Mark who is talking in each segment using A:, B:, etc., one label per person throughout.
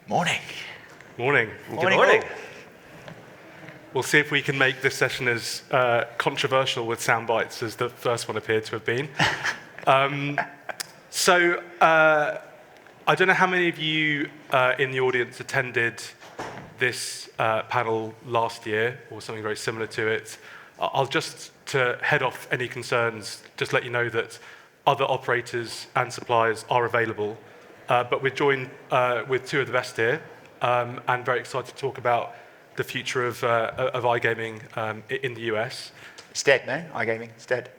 A: Morning.
B: Morning.
A: Good morning.
B: We'll see if we can make this session as controversial with sound bites as the first one appeared to have been. I don't know how many of you in the audience attended this panel last year or something very similar to it. I'll just, to head off any concerns, just let you know that other operators and suppliers are available. But we're joined with two of the best here, and very excited to talk about the future of iGaming in the US.
A: It's dead, no? iGaming, it's dead.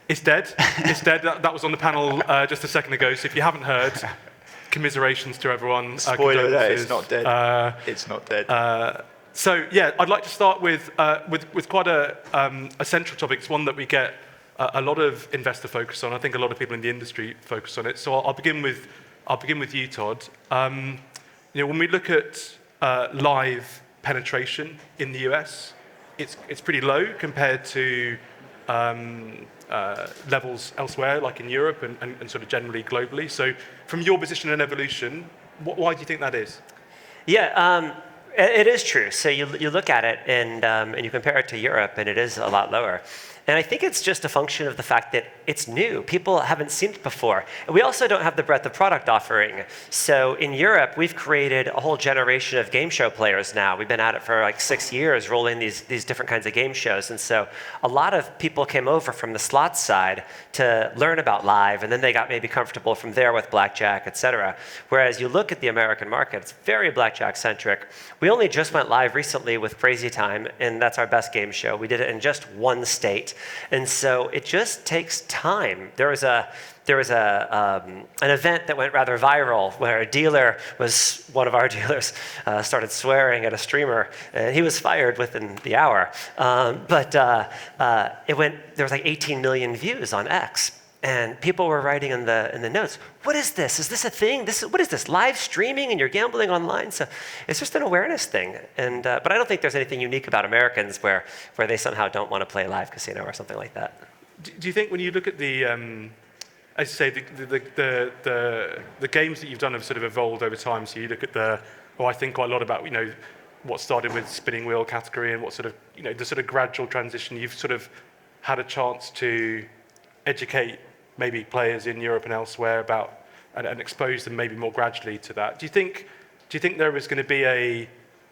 B: It's dead. It's dead. That was on the panel just a second ago. So if you haven't heard, commiserations to everyone.
A: Spoiler alert, it's not dead. It's not dead.
B: So yeah, I'd like to start with quite a central topic. It's one that we get a lot of investor focus on. I think a lot of people in the industry focus on it. So I'll begin with you, Todd. When we look at live penetration in the US, it's pretty low compared to levels elsewhere, like in Europe and sort of generally globally. So from your position and evolution, why do you think that is?
C: Yeah, it is true. So you look at it and you compare it to Europe, and it is a lot lower. And I think it's just a function of the fact that it's new. People haven't seen it before. And we also don't have the breadth of product offering. So in Europe, we've created a whole generation of game show players now. We've been at it for like 6 years, rolling these different kinds of game shows. And so a lot of people came over from the slots side to learn about live, and then they got maybe comfortable from there with blackjack, et cetera. Whereas you look at the American market, it's very blackjack-centric. We only just went live recently with Crazy Time, and that's our best game show. We did it in just one state. And so it just takes time. There was an event that went rather viral where one of our dealers started swearing at a streamer, and he was fired within the hour. There was like 18 million views on X. And people were writing in the notes, what is this? Is this a thing? What is this, live streaming and you're gambling online? So it's just an awareness thing. But I don't think there's anything unique about Americans where they somehow don't want to play live casino or something like that.
B: Do you think when you look at the, as you say, the games that you've done have sort of evolved over time, so you look at I think quite a lot about, what started with spinning wheel category and what sort of, the sort of gradual transition. You've sort of had a chance to educate maybe players in Europe and elsewhere about and expose them maybe more gradually to that. Do you think there is going to be a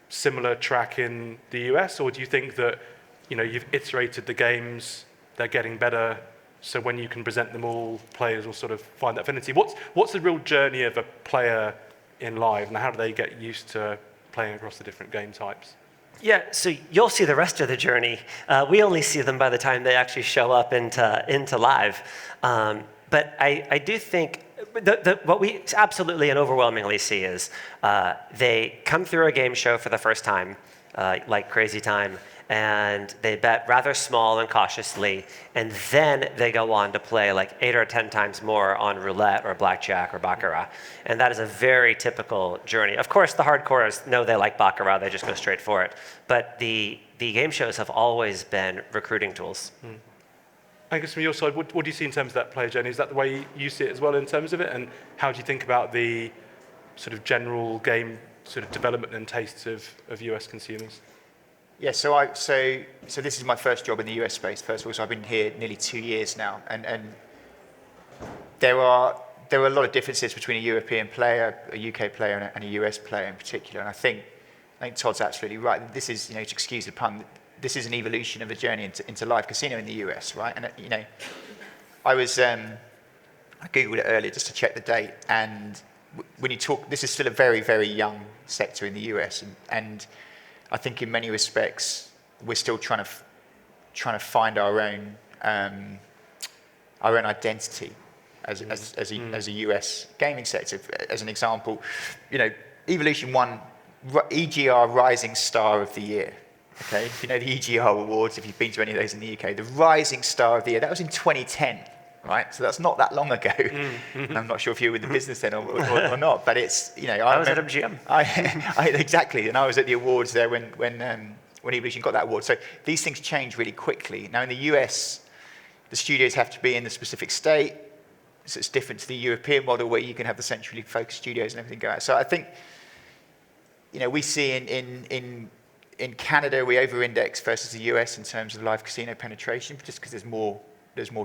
B: similar track in the US, or do you think that you've iterated the games, they're getting better, so when you can present them all, players will sort of find that affinity? What's the real journey of a player in live, and how do they get used to playing across the different game types?
C: Yeah, so you'll see the rest of the journey. We only see them by the time they actually show up into live. But I do think what we absolutely and overwhelmingly see is they come through a game show for the first time, like Crazy Time, and they bet rather small and cautiously, and then they go on to play like 8 or 10 times more on roulette or blackjack or baccarat. And that is a very typical journey. Of course, the hardcores know they like baccarat, they just go straight for it. But the game shows have always been recruiting tools.
B: Angus, from your side, what do you see in terms of that player journey? Is that the way you see it as well in terms of it? And how do you think about the sort of general game sort of development and tastes of US consumers?
A: Yeah, so this is my first job in the US space, first of all, so I've been here nearly 2 years now, and there are a lot of differences between a European player, a UK player, and a US player in particular, and I think Todd's absolutely right. This is, to excuse the pun, this is an evolution of a journey into live casino in the US, right? And I Googled it earlier just to check the date, and when you talk, this is still a very, very young sector in the US, and I think in many respects we're still trying to find our own identity as a US gaming sector. As an example, Evolution won EGR Rising Star of the Year. Okay, if you know the EGR awards, if you've been to any of those in the UK, the Rising Star of the Year, that was in 2010. Right, so that's not that long ago. And I'm not sure if you were in the business then or not, but it's
C: I was at MGM.
A: Exactly, and I was at the awards there when Evolution got that award. So these things change really quickly. Now in the US, the studios have to be in the specific state, so it's different to the European model where you can have the centrally focused studios and everything go out. So I think we see in Canada, we over-index versus the US in terms of live casino penetration, just because there's more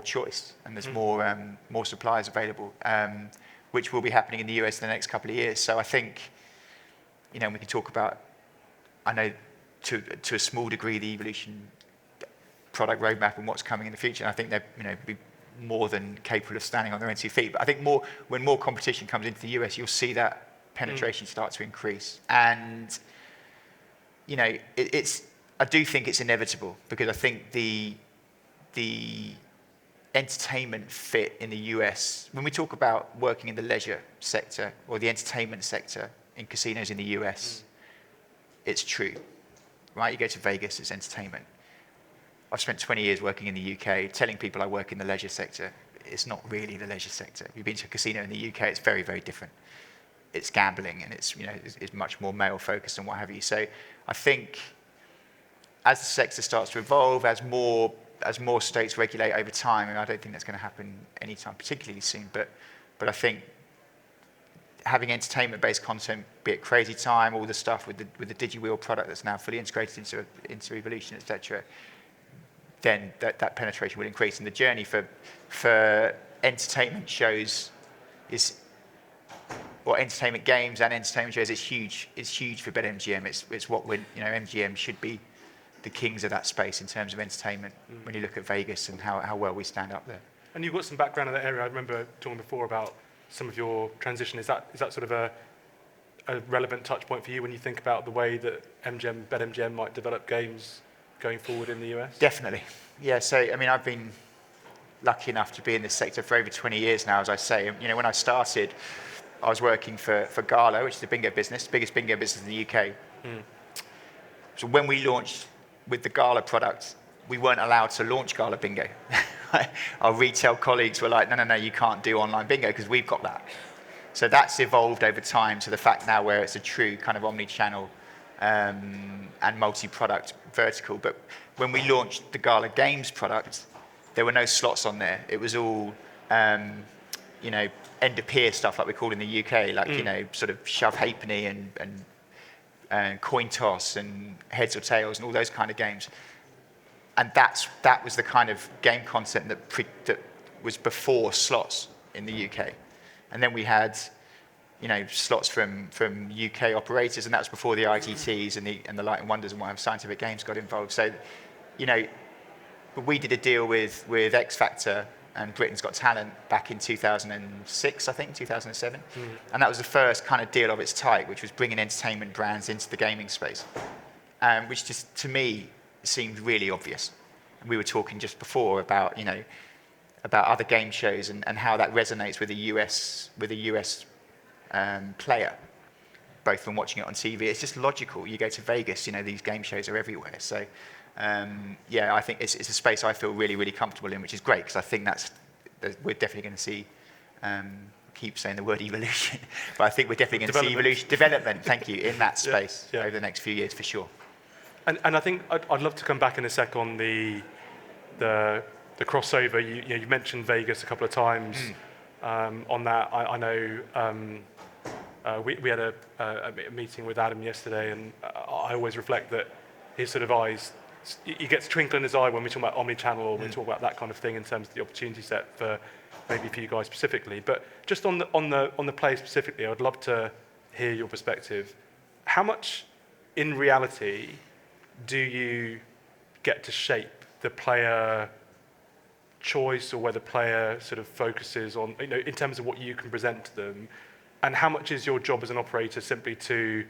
A: choice and there's more suppliers available, which will be happening in the US in the next couple of years. So I think, we can talk about, I know to a small degree, the evolution product roadmap and what's coming in the future. And I think they're be more than capable of standing on their own 2 feet. But I think when more competition comes into the US, you'll see that penetration start to increase. And I do think it's inevitable, because I think the entertainment fit in the US, when we talk about working in the leisure sector or the entertainment sector in casinos in the US, it's true, right? You go to Vegas, it's entertainment. I've spent 20 years working in the UK, telling people I work in the leisure sector. It's not really the leisure sector. If you've been to a casino in the UK, it's very, very different. It's gambling, and it's much more male focused and what have you. So I think as the sector starts to evolve, as more states regulate over time, and I don't think that's going to happen anytime particularly soon, but I think having entertainment-based content, be it Crazy Time, all the stuff with the DigiWheel product that's now fully integrated into Evolution, etc., then that penetration will increase. And the journey for entertainment shows entertainment games and entertainment shows is huge. It's huge for BetMGM. It's what MGM should be the kings of that space in terms of entertainment when you look at Vegas and how well we stand up there.
B: And you've got some background in that area. I remember talking before about some of your transition. Is that sort of a relevant touch point for you when you think about the way that BetMGM might develop games going forward in the US?
A: Definitely. Yeah, so I've been lucky enough to be in this sector for over 20 years now, as I say. When I started, I was working for Gala, which is the bingo business, biggest bingo business in the UK. So when we launched with the Gala product, we weren't allowed to launch Gala Bingo. Our retail colleagues were like, no, you can't do online bingo because we've got that. So that's evolved over time to the fact now where it's a true kind of omni-channel and multi-product vertical. But when we launched the Gala Games product, there were no slots on there. It was all, end-of-peer stuff like we call in the UK, like, sort of shove halfpenny and coin toss and heads or tails and all those kind of games. And that was the kind of game content that was before slots in the UK. And then we had, slots from UK operators, and that was before the IGTs and the Light and Wonders and whatever Scientific Games got involved. So, but we did a deal with X Factor and Britain's Got Talent back in 2006, I think, 2007. And that was the first kind of deal of its type, which was bringing entertainment brands into the gaming space, which just, to me, seemed really obvious. And we were talking just before about, about other game shows and how that resonates with a US player, both from watching it on TV. It's just logical. You go to Vegas, these game shows are everywhere. So, I think it's a space I feel really, really comfortable in, which is great, because I think we're definitely going to see, keep saying the word evolution, but I think we're definitely going to see development, thank you, in that space over the next few years for sure.
B: And I think I'd love to come back in a sec on the crossover. You mentioned Vegas a couple of times. On that, I know we had a meeting with Adam yesterday, and I always reflect that his sort of eyes, he gets a twinkle in his eye when we talk about omni-channel or when we talk about that kind of thing in terms of the opportunity set for maybe for you guys specifically. But just on the play specifically, I'd love to hear your perspective. How much, in reality, do you get to shape the player choice or where the player sort of focuses on, in terms of what you can present to them? And how much is your job as an operator simply to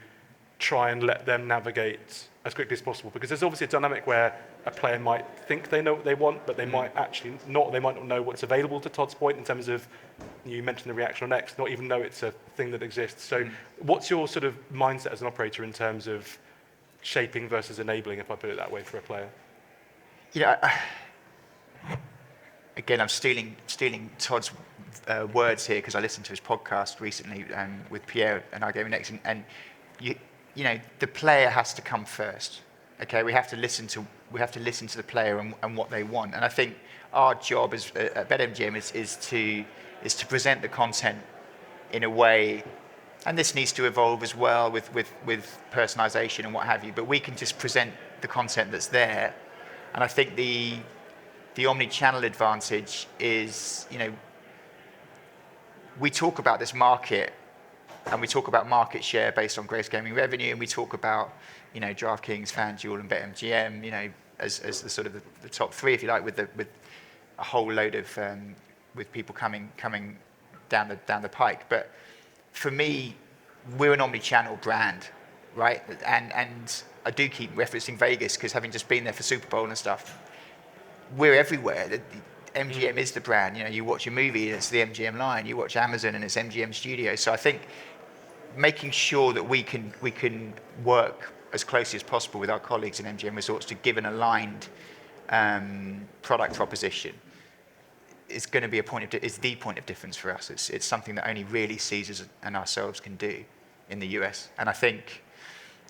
B: try and let them navigate as quickly as possible? Because there's obviously a dynamic where a player might think they know what they want, but they might actually not. They might not know what's available, to Todd's point, in terms of, you mentioned the reaction on X, not even know it's a thing that exists. So what's your sort of mindset as an operator in terms of shaping versus enabling, if I put it that way, for a player?
A: Again, I'm stealing Todd's words here, because I listened to his podcast recently with Pierre and iGaming, and the player has to come first. Okay, we have to listen to the player and what they want. And I think our job at BetMGM is to present the content in a way And this needs to evolve as well with personalization and what have you. But we can just present the content that's there. And I think the omni-channel advantage is, we talk about this market and we talk about market share based on gross gaming revenue, and we talk about, DraftKings, FanDuel, and BetMGM, as the sort of the top three, if you like, with a whole load of with people coming down the pike. But for me, we're an omni-channel brand, right? And I do keep referencing Vegas because having just been there for Super Bowl and stuff, we're everywhere. The MGM is the brand. You watch a movie and it's the MGM line. You watch Amazon and it's MGM Studios. So I think making sure that we can work as closely as possible with our colleagues in MGM Resorts to give an aligned product proposition is going to be the point of difference for us. It's something that only really Caesars and ourselves can do in the US. And I think,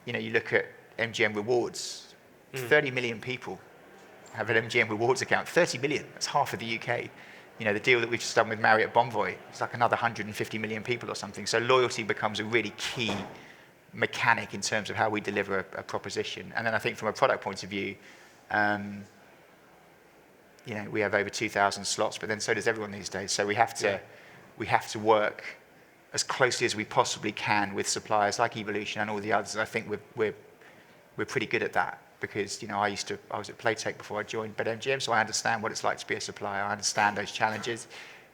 A: you look at MGM Rewards, 30 million people have an MGM Rewards account. 30 million, that's half of the UK. The deal that we've just done with Marriott Bonvoy, it's like another 150 million people or something. So loyalty becomes a really key mechanic in terms of how we deliver a proposition. And then I think from a product point of view, we have over 2,000 slots, but then so does everyone these days. So we have to work as closely as we possibly can with suppliers like Evolution and all the others. And I think we're pretty good at that because I was at Playtech before I joined BetMGM, so I understand what it's like to be a supplier. I understand those challenges.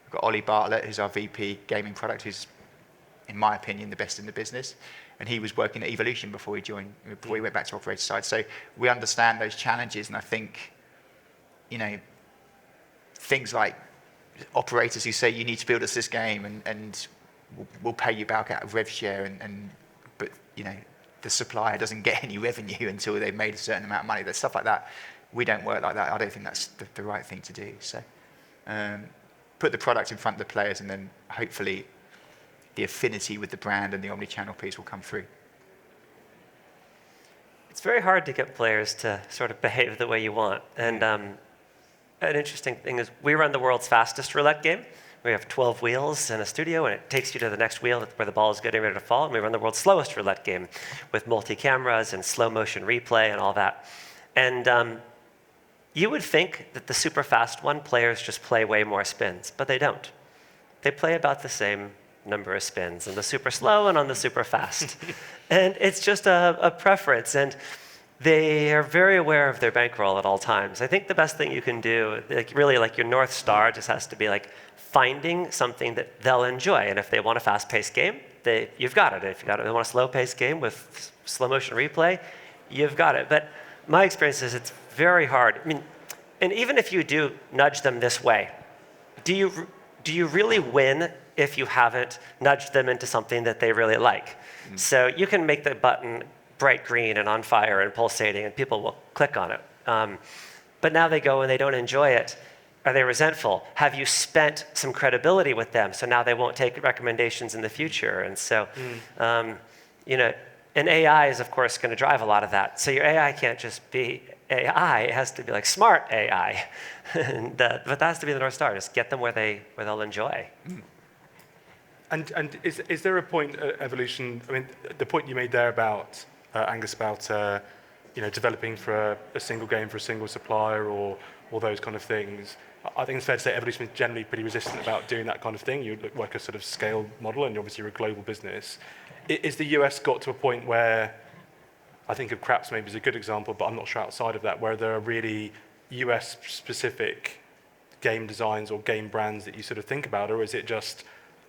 A: We've got Ollie Bartlett, who's our VP gaming product, who's, in my opinion, the best in the business. And he was working at Evolution before he went back to operator side. So we understand those challenges, and I think, things like operators who say you need to build us this game and we'll pay you back out of rev share, but the supplier doesn't get any revenue until they've made a certain amount of money. There's stuff like that. We don't work like that. I don't think that's the right thing to do. So put the product in front of the players, and then hopefully the affinity with the brand and the omni-channel piece will come through.
C: It's very hard to get players to sort of behave the way you want. And an interesting thing is we run the world's fastest roulette game. We have 12 wheels in a studio, and it takes you to the next wheel where the ball is getting ready to fall. And we run the world's slowest roulette game with multi-cameras and slow motion replay and all that. And you would think that the super fast one, players just play way more spins, but they don't. They play about the same number of spins on the super slow and on the super fast. And it's just a preference. And they are very aware of their bankroll at all times. I think the best thing you can do, really your North Star just has to be finding something that they'll enjoy. And if they want a fast-paced game, you've got it. If they want a slow-paced game with slow motion replay, you've got it. But my experience is it's very hard. And even if you do nudge them this way, do you really win if you haven't nudged them into something that they really like? So you can make the button bright green and on fire and pulsating, and people will click on it. But now they go and they don't enjoy it. Are they resentful? Have you spent some credibility with them, so now they won't take recommendations in the future? And so, and AI is, of course, going to drive a lot of that. So your AI can't just be AI. It has to be smart AI. But that has to be the North Star. Just get them where they'll enjoy.
B: And is there a point, Evolution, the point you made there about, Angus, about developing for a single game for a single supplier or those kind of things, I think it's fair to say Evolution is generally pretty resistant about doing that kind of thing. You work a sort of scale model, and obviously you're a global business. Is the US got to a point where, I think of Craps maybe as a good example, but I'm not sure outside of that, where there are really US-specific game designs or game brands that you sort of think about, or is it just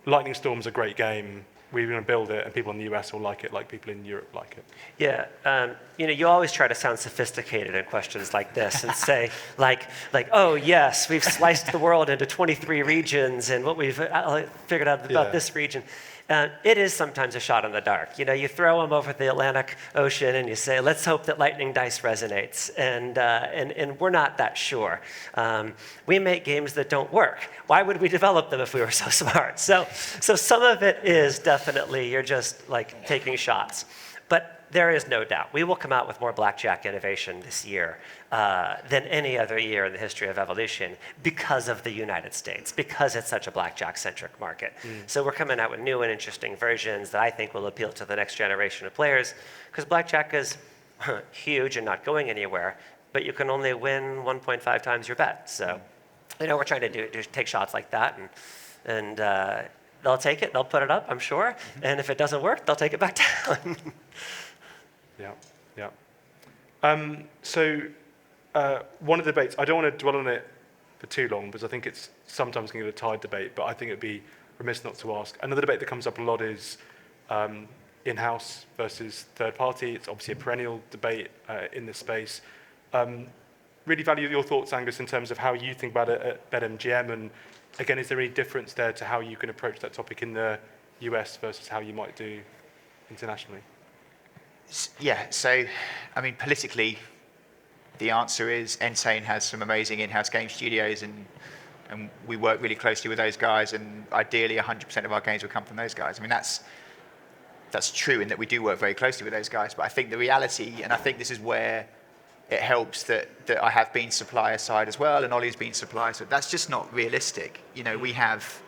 B: Lightning Storm's a great game, we're going to build it, and people in the US will like it like people in Europe like it?
C: Yeah, you always try to sound sophisticated in questions like this and say, oh yes, we've sliced the world into 23 regions, and what we've figured out about this region. It is sometimes a shot in the dark. You throw them over the Atlantic Ocean and you say, let's hope that lightning dice resonates. And we're not that sure. We make games that don't work. Why would we develop them if we were so smart? So some of it is definitely you're just taking shots. But there is no doubt we will come out with more blackjack innovation this year than any other year in the history of evolution because of the United States, because it's such a blackjack-centric market. So we're coming out with new and interesting versions that I think will appeal to the next generation of players, because blackjack is huge and not going anywhere, but you can only win 1.5 times your bet. So, we're trying to take shots like that, and they'll take it, they'll put it up, I'm sure, and if it doesn't work, they'll take it back down.
B: Yeah. So one of the debates, I don't want to dwell on it for too long because I think it's sometimes going to get a tired debate, but I think it'd be remiss not to ask. Another debate that comes up a lot is in-house versus third party. It's obviously a perennial debate in this space. Really value your thoughts, Angus, in terms of how you think about it at BetMGM, and again, is there any difference there to how you can approach that topic in the US versus how you might do internationally?
A: Yeah, so, I mean, politically, the answer is Entain has some amazing in-house game studios, and we work really closely with those guys, and ideally 100% of our games will come from those guys. I mean, that's true in that we do work very closely with those guys, but I think the reality, and I think this is where it helps that I have been supplier side as well, and Ollie's been supplier side. That's just not realistic. We have,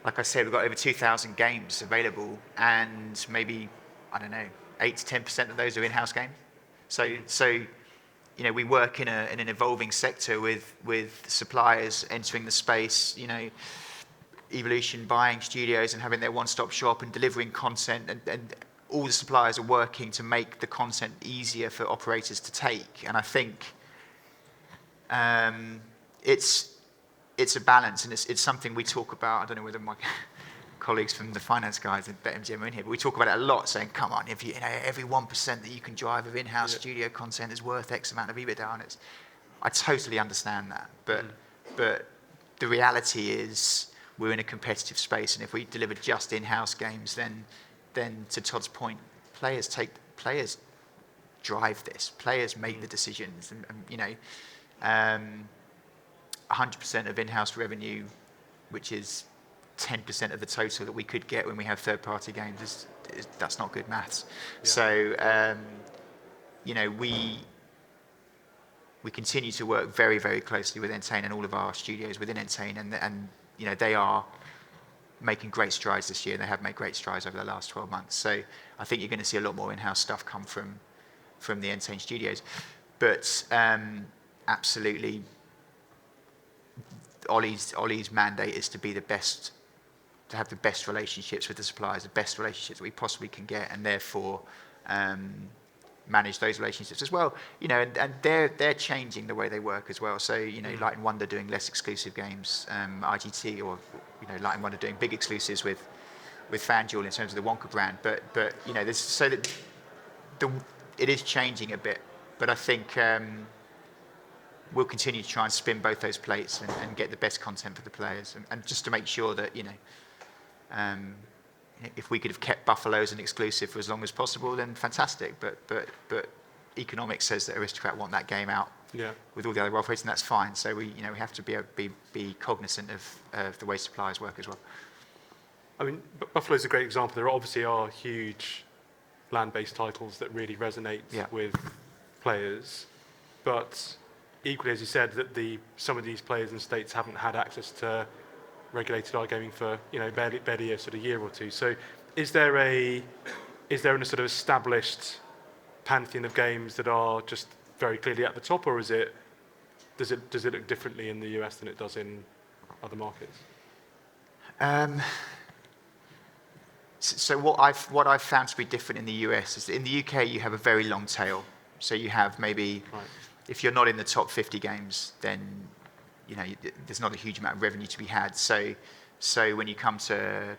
A: like I said, we've got over 2,000 games available, and maybe, I don't know, 8 to 10% of those are in-house games. So we work in an evolving sector with suppliers entering the space, Evolution buying studios and having their one-stop shop and delivering content, and all the suppliers are working to make the content easier for operators to take. And I think it's a balance, and it's something we talk about. I don't know whether my colleagues from the finance guys at BetMGM are in here, but we talk about it a lot, saying, come on, if every 1% that you can drive of in-house studio content is worth X amount of EBITDA, and I totally understand that. But the reality is we're in a competitive space, and if we deliver just in-house games, then to Todd's point, players drive this. Players make the decisions, and 100% of in-house revenue, which is 10% of the total that we could get when we have third-party games, that's not good maths. Yeah. So, we continue to work very, very closely with Entain and all of our studios within Entain, and they are making great strides this year, and they have made great strides over the last 12 months. So I think you're going to see a lot more in-house stuff come from the Entain studios. But absolutely, Ollie's mandate is to be the best, to have the best relationships with the suppliers, the best relationships that we possibly can get, and therefore manage those relationships as well. And they're changing the way they work as well. So Light & Wonder doing less exclusive games, IGT, or Light & Wonder doing big exclusives with FanDuel in terms of the Wonka brand. But there's so that it is changing a bit. But I think we'll continue to try and spin both those plates and get the best content for the players, and just to make sure that if we could have kept Buffalo as an exclusive for as long as possible, then fantastic. But economics says that Aristocrat want that game out with all the other operators, and that's fine. So we have to be cognizant of the way suppliers work as well.
B: I mean, Buffalo's a great example. There obviously are huge land-based titles that really resonate with players, but equally, as you said, that some of these players in the States haven't had access to regulated iGaming for barely a sort of year or two. So is there a sort of established pantheon of games that are just very clearly at the top, or does it look differently in the US than it does in other markets?
A: So what I've found to be different in the US is that in the UK you have a very long tail. So you have maybe, if you're not in the top 50 games, then there's not a huge amount of revenue to be had. So when you come to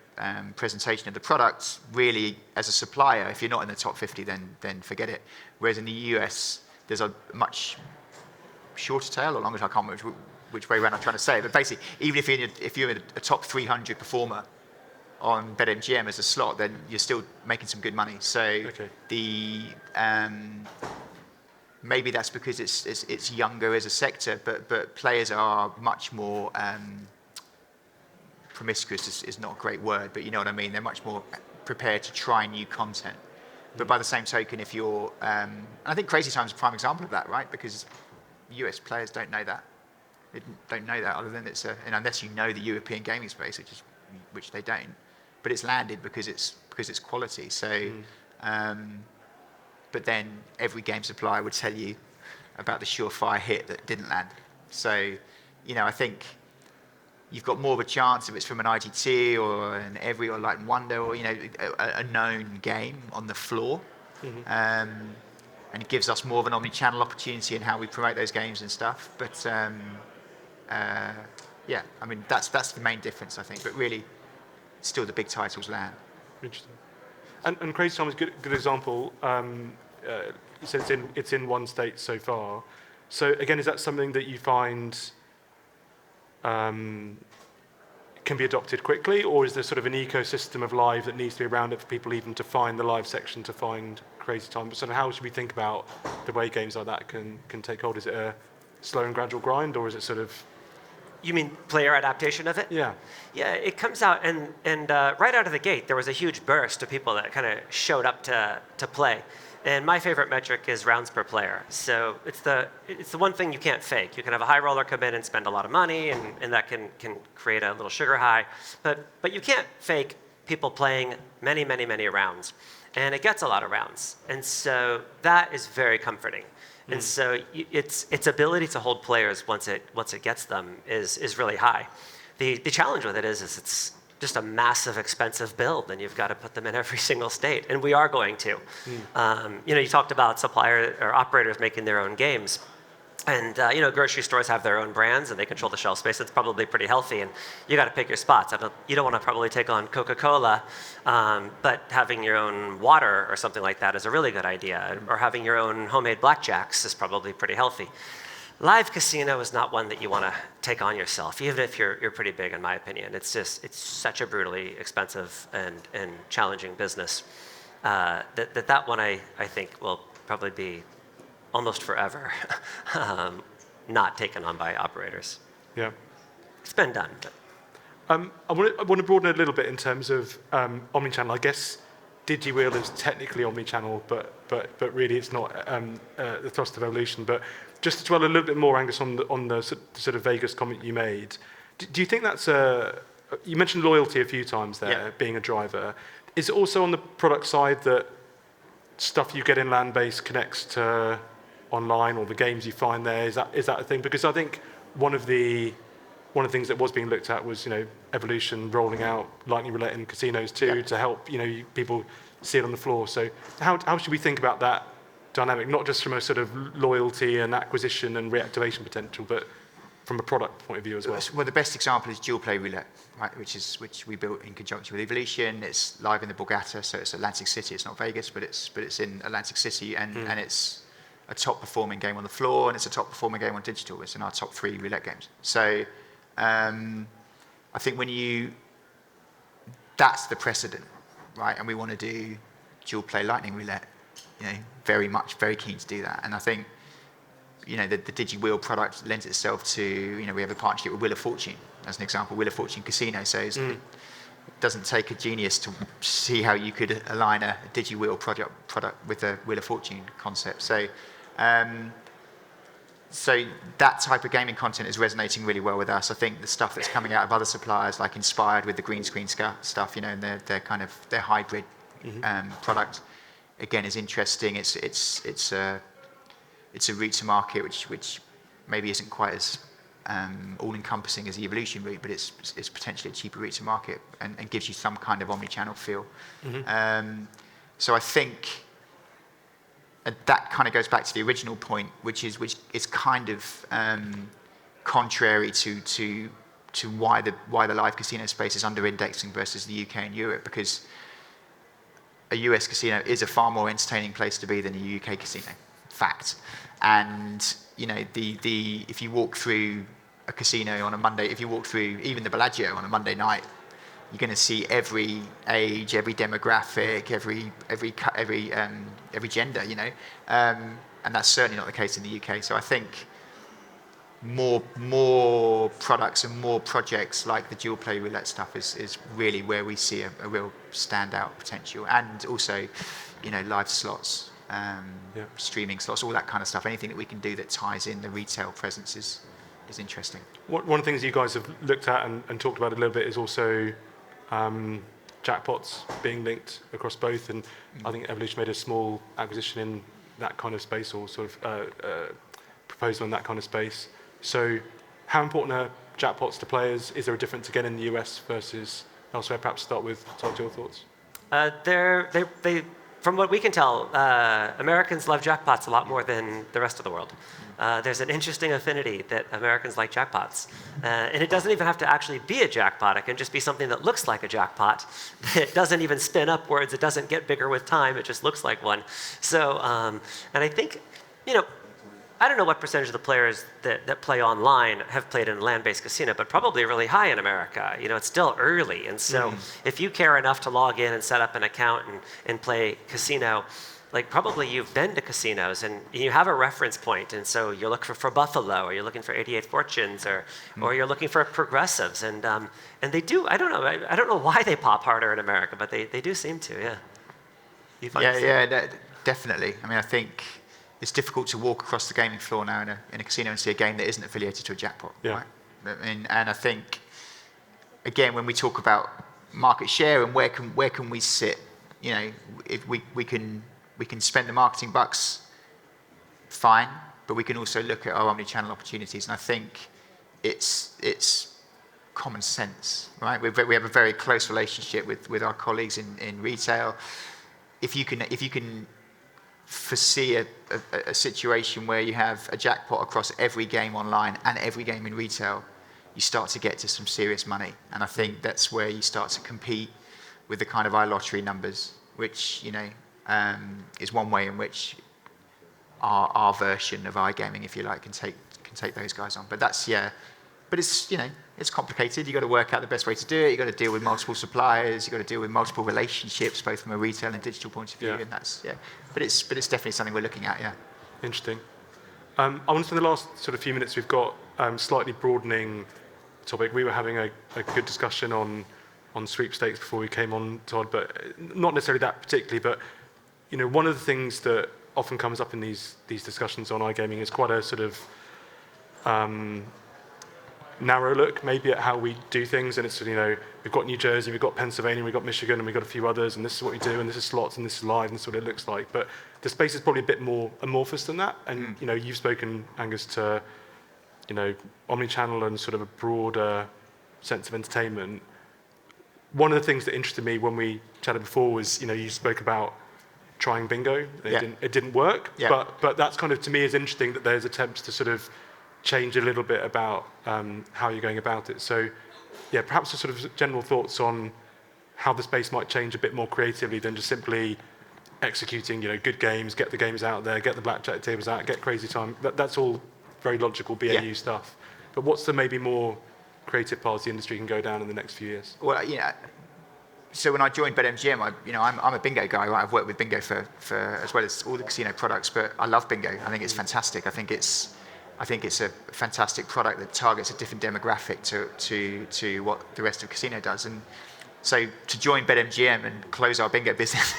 A: presentation of the products, really as a supplier, if you're not in the top 50, then forget it. Whereas in the US, there's a much shorter tail, or longer. I can't remember which way around I'm trying to say it. But basically, even if you're a top 300 performer on BetMGM as a slot, then you're still making some good money. So maybe that's because it's younger as a sector, but players are much more promiscuous is not a great word, but you know what I mean. They're much more prepared to try new content, But by the same token, if you're, and I think Crazy Time's a prime example of that, right? Because US players don't know that. They don't know that other than and unless you know the European gaming space, which they don't. But it's landed because it's quality. So, but then every game supplier would tell you about the surefire hit that didn't land. So, I think you've got more of a chance if it's from an IGT or an Every or Light and Wonder or a known game on the floor, and it gives us more of an omni-channel opportunity in how we promote those games and stuff. But yeah, I mean that's the main difference, I think. But really, still the big titles land.
B: Interesting. And Crazy Time is a good example. You said it's in one state so far. So again, is that something that you find can be adopted quickly, or is there sort of an ecosystem of live that needs to be around it for people even to find the live section, to find Crazy Time? But sort of how should we think about the way games like that can take hold? Is it a slow and gradual grind, or is it sort of...
C: You mean player adaptation of it?
B: Yeah.
C: Yeah, it comes out, and right out of the gate, there was a huge burst of people that kind of showed up to play. And my favorite metric is rounds per player. So it's the one thing you can't fake. You can have a high roller come in and spend a lot of money, and that can create a little sugar high. But you can't fake people playing many, many, many rounds. And it gets a lot of rounds. And so that is very comforting. And so its ability to hold players once it gets them is really high. The challenge with it is it's just a massive, expensive build, and you've got to put them in every single state, and we are going to. You talked about supplier or operators making their own games, and grocery stores have their own brands, and they control the shelf space. It's probably pretty healthy, and you got to pick your spots. You don't want to probably take on Coca-Cola, but having your own water or something like that is a really good idea, or having your own homemade blackjacks is probably pretty healthy. Live casino is not one that you want to take on yourself, even if you're pretty big, in my opinion. It's such a brutally expensive and challenging business that one I think will probably be almost forever not taken on by operators.
B: Yeah.
C: It's been done.
B: I want to broaden it a little bit in terms of omnichannel. I guess DigiWheel is technically omnichannel, but really it's not the thrust of evolution. But just to dwell a little bit more, Angus, on the sort of Vegas comment you made, do you think that's you mentioned loyalty a few times there, being a driver. Is it also on the product side that stuff you get in land-based connects to online, or the games you find there? Is that a thing? Because I think one of the things that was being looked at was Evolution rolling out Lightning Roulette in casinos too, to help people see it on the floor. So how should we think about that dynamic, not just from a sort of loyalty and acquisition and reactivation potential, but from a product point of view as well?
A: Well, the best example is dual play roulette, right? Which we built in conjunction with Evolution. It's live in the Borgata, so it's Atlantic City. It's not Vegas, but it's in Atlantic City, and it's a top performing game on the floor, and it's a top performing game on digital. It's in our top 3 roulette games. So I think that's the precedent, right? And we want to do dual play Lightning Roulette, very keen to do that. And I think, the DigiWheel product lends itself to, we have a partnership with Wheel of Fortune, as an example, Wheel of Fortune Casino. So it doesn't take a genius to see how you could align a DigiWheel product with a Wheel of Fortune concept. So that type of gaming content is resonating really well with us. I think the stuff that's coming out of other suppliers, like Inspired with the green screen stuff, and their hybrid product, again, is interesting. It's a route to market which maybe isn't quite as all-encompassing as the Evolution route, but it's potentially a cheaper route to market and gives you some kind of omni-channel feel. So I think that kind of goes back to the original point, which is kind of contrary to why the live casino space is under-indexing versus the UK and Europe, because a US casino is a far more entertaining place to be than a UK casino. Fact. And if you walk through a casino on a Monday, if you walk through even the Bellagio on a Monday night, you're going to see every age, every demographic, every gender, and that's certainly not the case in the UK. So I think more products and more projects like the dual play roulette stuff is really where we see a real standout potential. And also, live slots, streaming slots, all that kind of stuff. Anything that we can do that ties in the retail presence is interesting.
B: One of the things you guys have looked at and talked about a little bit is also jackpots being linked across both, and I think Evolution made a small acquisition in that kind of space, or sort of proposal in that kind of space. So how important are jackpots to players? Is there a difference again in the US versus elsewhere? Perhaps start with Todd, your thoughts.
C: From what we can tell, Americans love jackpots a lot more than the rest of the world. There's an interesting affinity that Americans like jackpots. And it doesn't even have to actually be a jackpot. It can just be something that looks like a jackpot. It doesn't even spin upwards. It doesn't get bigger with time. It just looks like one. So, and I think, I don't know what percentage of the players that play online have played in a land-based casino, but probably really high in America. It's still early. And so if you care enough to log in and set up an account and play casino, probably you've been to casinos and you have a reference point. And so you're looking for Buffalo, or you're looking for 88 Fortunes, or you're looking for progressives. And they do, I don't know why they pop harder in America, but they do seem to, yeah.
A: Definitely. I mean, I think it's difficult to walk across the gaming floor now in a casino and see a game that isn't affiliated to a jackpot.
B: Yeah.
A: Right? And I think, again, when we talk about market share and where can we sit, if we can spend the marketing bucks, fine, but we can also look at our omni-channel opportunities. And I think it's common sense, right? We have a very close relationship with our colleagues in retail. If you can foresee a situation where you have a jackpot across every game online and every game in retail, you start to get to some serious money. And I think that's where you start to compete with the kind of iLottery numbers, which, is one way in which our version of iGaming, if you like, can take those guys on. But that's, but it's complicated. You've got to work out the best way to do it. You've got to deal with multiple suppliers. You've got to deal with multiple relationships, both from a retail and digital point of view. And that's, But it's definitely something we're looking at,
B: Interesting. I want to spend the last sort of few minutes, we've got slightly broadening topic. We were having a good discussion on sweepstakes before we came on, Todd, but not necessarily that particularly, but one of the things that often comes up in these discussions on iGaming is quite a sort of narrow look maybe at how we do things, and it's we've got New Jersey, we've got Pennsylvania, we've got Michigan, and we've got a few others, and this is what we do, and this is slots, and this is live, and this is what it looks like. But the space is probably a bit more amorphous than that, and you've spoken, Angus, to omni-channel and sort of a broader sense of entertainment. One of the things that interested me when we chatted before was you spoke about trying bingo. It didn't work, but that's kind of, to me, is interesting that there's attempts to sort of change a little bit about how you're going about it. So, perhaps a sort of general thoughts on how the space might change a bit more creatively than just simply executing, good games, get the games out there, get the blackjack tables out, get crazy time. That's all very logical BAU stuff. But what's the maybe more creative paths the industry can go down in the next few years?
A: Well, so when I joined BetMGM, I'm a bingo guy. Right? I've worked with bingo for as well as all the casino products, but I love bingo. I think it's fantastic. I think it's a fantastic product that targets a different demographic to what the rest of casino does. And so to join BetMGM and close our bingo business,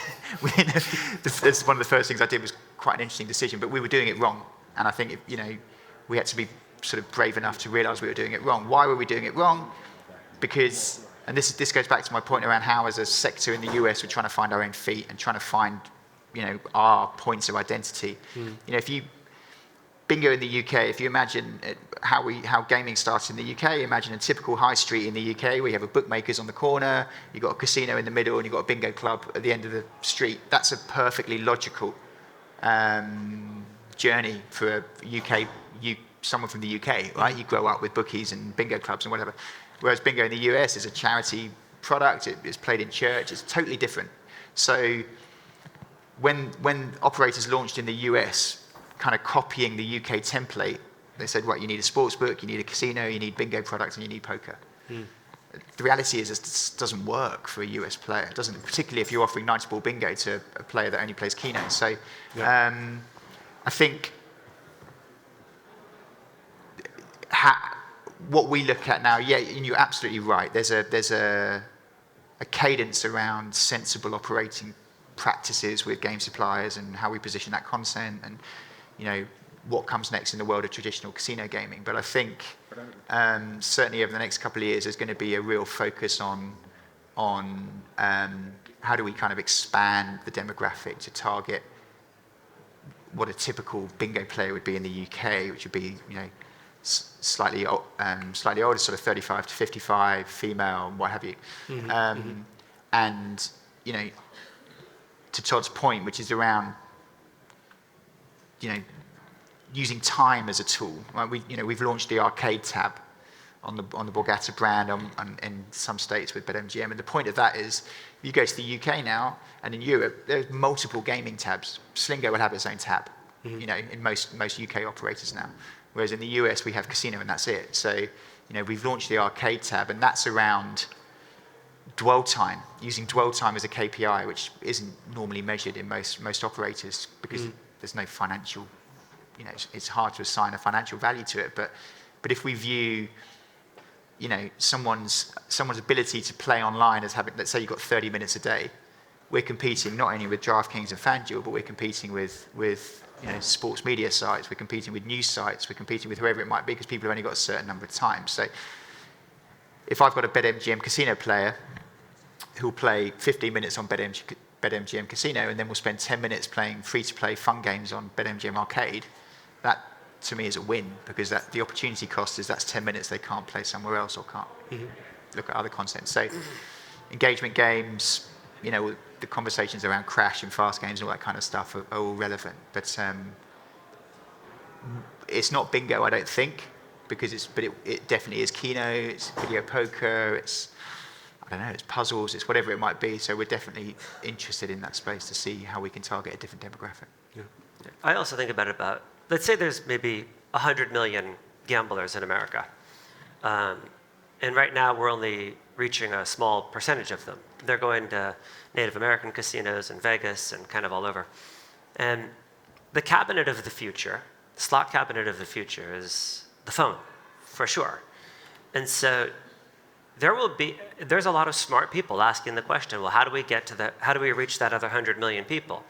A: that's one of the first things I did, was quite an interesting decision. But we were doing it wrong, and I think we had to be sort of brave enough to realise we were doing it wrong. Why were we doing it wrong? Because, and this goes back to my point around how, as a sector in the US, we're trying to find our own feet and trying to find our points of identity. If you bingo in the UK, if you imagine how gaming starts in the UK, imagine a typical high street in the UK where you have a bookmakers on the corner, you've got a casino in the middle, and you've got a bingo club at the end of the street. That's a perfectly logical journey for someone from the UK, right? You grow up with bookies and bingo clubs and whatever. Whereas bingo in the US is a charity product, it's played in church, it's totally different. So when operators launched in the US, kind of copying the UK template, they said, right, you need a sports book, you need a casino, you need bingo products, and you need poker. The reality is this doesn't work for a US player. It doesn't, particularly if you're offering 90-ball bingo to a player that only plays Keno. So I think what we look at now, and you're absolutely right, there's a cadence around sensible operating practices with game suppliers and how we position that content and, you know, what comes next in the world of traditional casino gaming. But I think certainly over the next couple of years, there's going to be a real focus on how do we kind of expand the demographic to target what a typical bingo player would be in the UK, which would be, you know, slightly older, sort of 35 to 55, female, and what have you. And, you know, to Todd's point, which is around, you know, using time as a tool. Right? We've launched the arcade tab on the Borgata brand in some states with BetMGM, and the point of that is, you go to the UK now, and in Europe, there's multiple gaming tabs. Slingo will have its own tab, you know, in most UK operators now. Whereas in the US, we have casino and that's it. So, you know, we've launched the arcade tab, and that's around dwell time, using dwell time as a KPI, which isn't normally measured in most operators because there's no financial, you know, it's hard to assign a financial value to it. But if we view, you know, someone's ability to play online as having, let's say you've got 30 minutes a day, we're competing not only with DraftKings and FanDuel, but we're competing with you know, sports media sites, we're competing with news sites, we're competing with whoever it might be, because people have only got a certain number of times. So if I've got a BetMGM casino player who'll play 15 minutes on BetMGM casino and then will spend 10 minutes playing free-to-play fun games on BetMGM arcade, that to me is a win, because that the opportunity cost is that's 10 minutes they can't play somewhere else or can't look at other content. So engagement games, you know, the conversations around crash and fast games and all that kind of stuff are all relevant. But it's not bingo, I don't think, because it definitely is Keno, it's video poker, it's, I don't know, it's puzzles, it's whatever it might be. So we're definitely interested in that space to see how we can target a different demographic.
C: Yeah. I also think about let's say there's maybe 100 million gamblers in America. And right now we're only reaching a small percentage of them. They're going to Native American casinos in Vegas and kind of all over. And the cabinet of the future, the slot cabinet of the future is the phone, for sure. And so there's a lot of smart people asking the question, well, how do we reach that other 100 million people?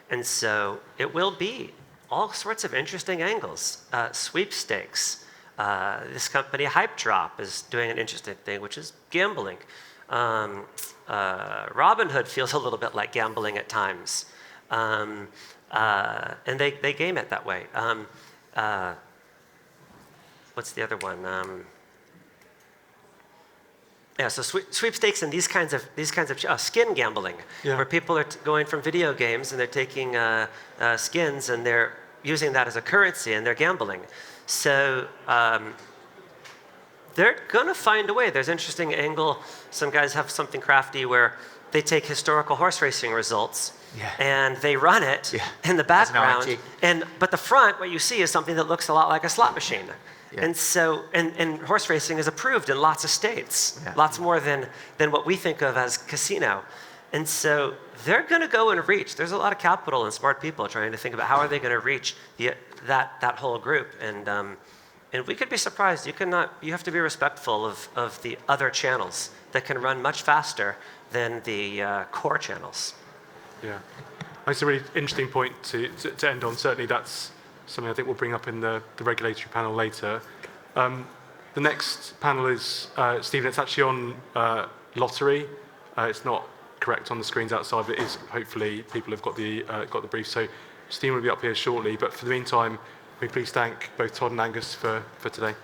C: And so it will be all sorts of interesting angles. Sweepstakes. This company, Hype Drop, is doing an interesting thing, which is gambling. Robinhood feels a little bit like gambling at times. And they game it that way. What's the other one? So sweepstakes and these kinds of skin gambling, where people are going from video games and they're taking skins and they're using that as a currency and they're gambling. So they're gonna find a way. There's an interesting angle. Some guys have something crafty where they take historical horse racing results and they run it in the background. But the front, what you see is something that looks a lot like a slot machine. Yeah. And so, and horse racing is approved in lots of states, lots more than what we think of as casino. And so they're going to go and reach. There's a lot of capital and smart people trying to think about how are they going to reach that whole group. And we could be surprised. You have to be respectful of the other channels that can run much faster than the core channels. Yeah,
B: that's a really interesting point to end on. Certainly, that's something I think we'll bring up in the regulatory panel later. The next panel is, Stephen, it's actually on lottery. It's not correct on the screens outside, but it is, hopefully people have got the brief. So Stephen will be up here shortly, but for the meantime, we please thank both Todd and Angus for today.